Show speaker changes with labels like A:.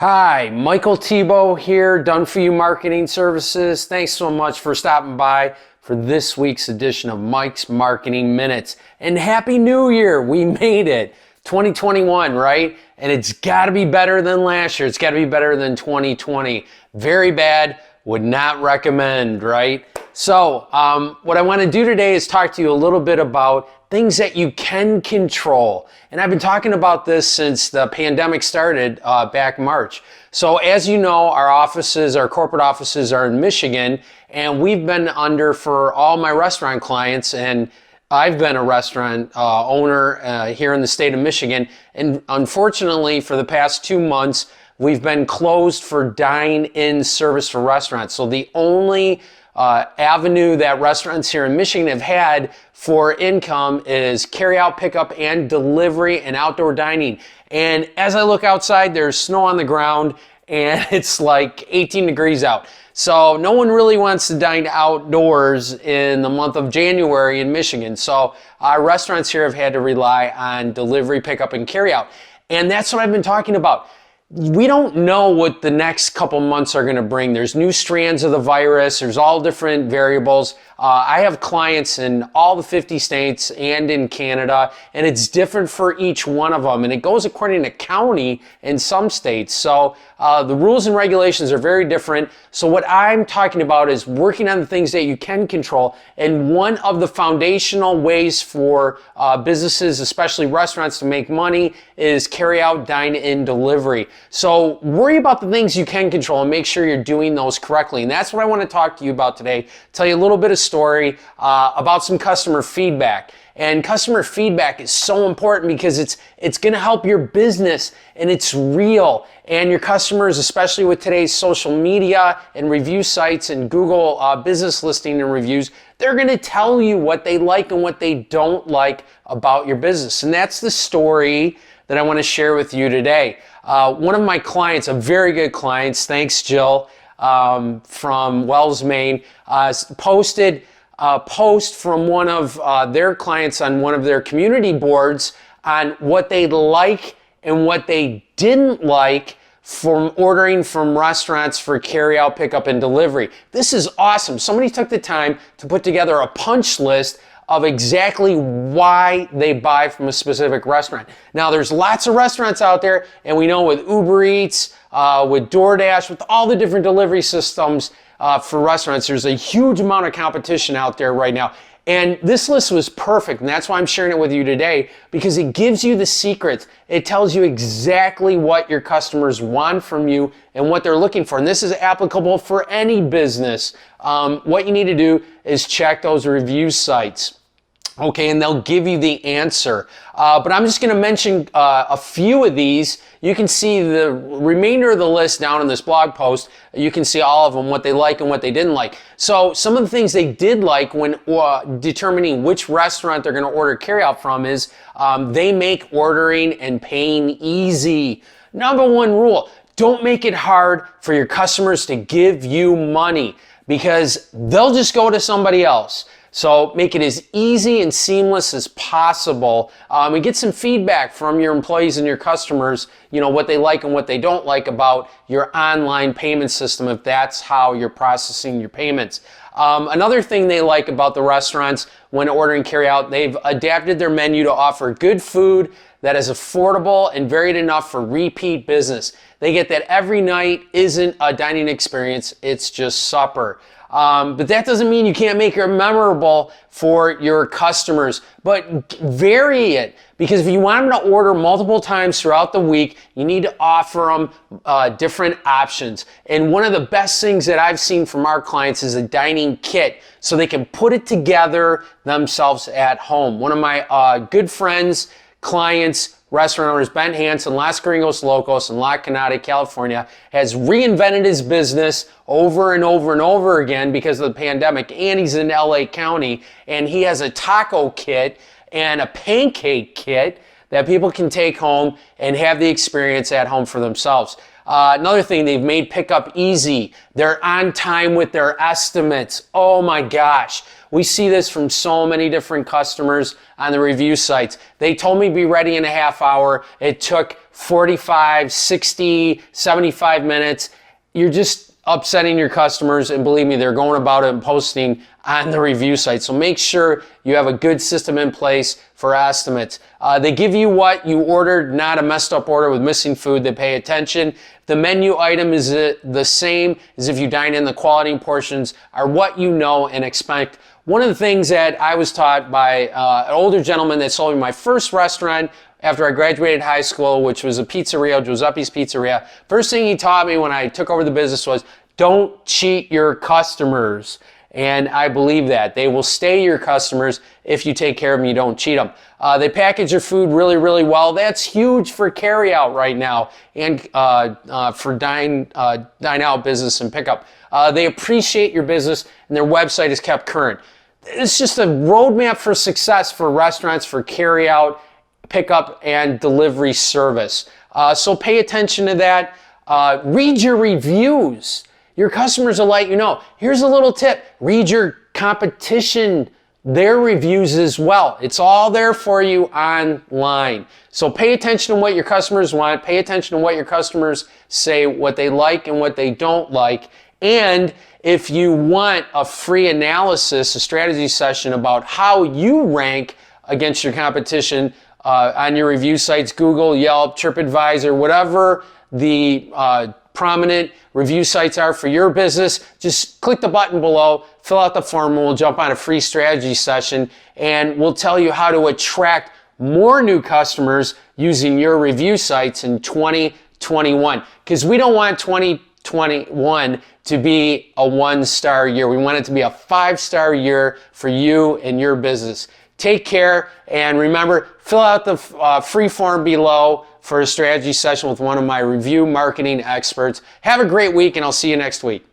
A: Hi, Michael Thibault here, Done For You Marketing Services. Thanks so much for stopping by for this week's edition of Mike's Marketing Minutes. And Happy New Year! We made it. 2021, right? And it's got to be better than last year. It's got to be better than 2020. Very bad. Would not recommend, right? So what I want to do today is talk to you a little bit about things that you can control. And I've been talking about this since the pandemic started back March. So as you know, our corporate offices are in Michigan, and we've been under for all my restaurant clients, and I've been a restaurant owner here in the state of Michigan. And unfortunately, for the past 2 months, we've been closed for dine-in service for restaurants. So the only avenue that restaurants here in Michigan have had for income is carry-out, pickup, and delivery and outdoor dining. And as I look outside, there's snow on the ground and it's like 18 degrees out. So no one really wants to dine outdoors in the month of January in Michigan. So our restaurants here have had to rely on delivery, pickup, and carry-out. And that's what I've been talking about. We don't know what the next couple months are going to bring. There's new strands of the virus. There's all different variables. I have clients in all the 50 states and in Canada, and it's different for each one of them. And it goes according to county in some states. So the rules and regulations are very different. So what I'm talking about is working on the things that you can control. And one of the foundational ways for businesses, especially restaurants, to make money is carry out, dine in, delivery. So worry about the things you can control and make sure you're doing those correctly. And that's what I want to talk to you about today. Tell you a little bit of story about some customer feedback. And customer feedback is so important because it's going to help your business, and it's real. And your customers, especially with today's social media and review sites and Google business listing and reviews, they're going to tell you what they like and what they don't like about your business. And that's the story that I want to share with you today. One of my clients, a very good client, thanks Jill, from Wells, Maine, posted a post from one of their clients on one of their community boards on what they like and what they didn't like from ordering from restaurants for carry-out, pickup, and delivery. This is awesome. Somebody took the time to put together a punch list of exactly why they buy from a specific restaurant. Now, there's lots of restaurants out there, and we know with Uber Eats, with DoorDash, with all the different delivery systems for restaurants, there's a huge amount of competition out there right now. And this list was perfect, and that's why I'm sharing it with you today, because it gives you the secrets. It tells you exactly what your customers want from you and what they're looking for. And this is applicable for any business. What you need to do is check those review sites. Okay, and they'll give you the answer. But I'm just going to mention a few of these. You can see the remainder of the list down in this blog post. You can see all of them, what they like and what they didn't like. So some of the things they did like when determining which restaurant they're going to order carryout from is they make ordering and paying easy. Number one rule, don't make it hard for your customers to give you money, because they'll just go to somebody else. So make it as easy and seamless as possible. And get some feedback from your employees and your customers, what they like and what they don't like about your online payment system, if that's how you're processing your payments. Another thing they like about the restaurants when ordering carryout, they've adapted their menu to offer good food that is affordable and varied enough for repeat business. They get that every night isn't a dining experience, it's just supper. But that doesn't mean you can't make it memorable for your customers, but vary it, because if you want them to order multiple times throughout the week, you need to offer them different options. And one of the best things that I've seen from our clients is a dining kit, so they can put it together themselves at home. One of my good friends, clients, restaurant owners, Ben Hansen, Las Gringos Locos in La Canada, California, has reinvented his business over and over and over again because of the pandemic. And he's in LA County, and he has a taco kit and a pancake kit that people can take home and have the experience at home for themselves. Another thing, they've made pickup easy. They're on time with their estimates. Oh my gosh. We see this from so many different customers on the review sites. They told me be ready in a half hour. It took 45, 60, 75 minutes. You're just upsetting your customers, and believe me, they're going about it and posting on the review site. So make sure you have a good system in place for estimates. They give you what you ordered, not a messed up order with missing food. They pay attention. The menu item is the same as if you dine in. The quality portions are what you know and expect. One of the things that I was taught by an older gentleman that sold me my first restaurant after I graduated high school, which was a pizzeria, Giuseppe's Pizzeria. First thing he taught me when I took over the business was, don't cheat your customers. And I believe that. They will stay your customers if you take care of them, you don't cheat them. They package your food really, really well. That's huge for carry out right now and for dine out business and pickup. They appreciate your business, and their website is kept current. It's just a roadmap for success for restaurants for carry out, pickup, and delivery service. So pay attention to that. Read your reviews. Your customers will let you know. Here's a little tip. Read your competition, their reviews as well. It's all there for you online. So pay attention to what your customers want. Pay attention to what your customers say, what they like and what they don't like. And if you want a free analysis, a strategy session about how you rank against your competition on your review sites, Google, Yelp, TripAdvisor, whatever the prominent review sites are for your business, just click the button below, fill out the form, and we'll jump on a free strategy session, and we'll tell you how to attract more new customers using your review sites in 2021. Because we don't want 2021 to be a 1-star year. We want it to be a 5-star year for you and your business. Take care, and remember, fill out the free form below for a strategy session with one of my review marketing experts. Have a great week, and I'll see you next week.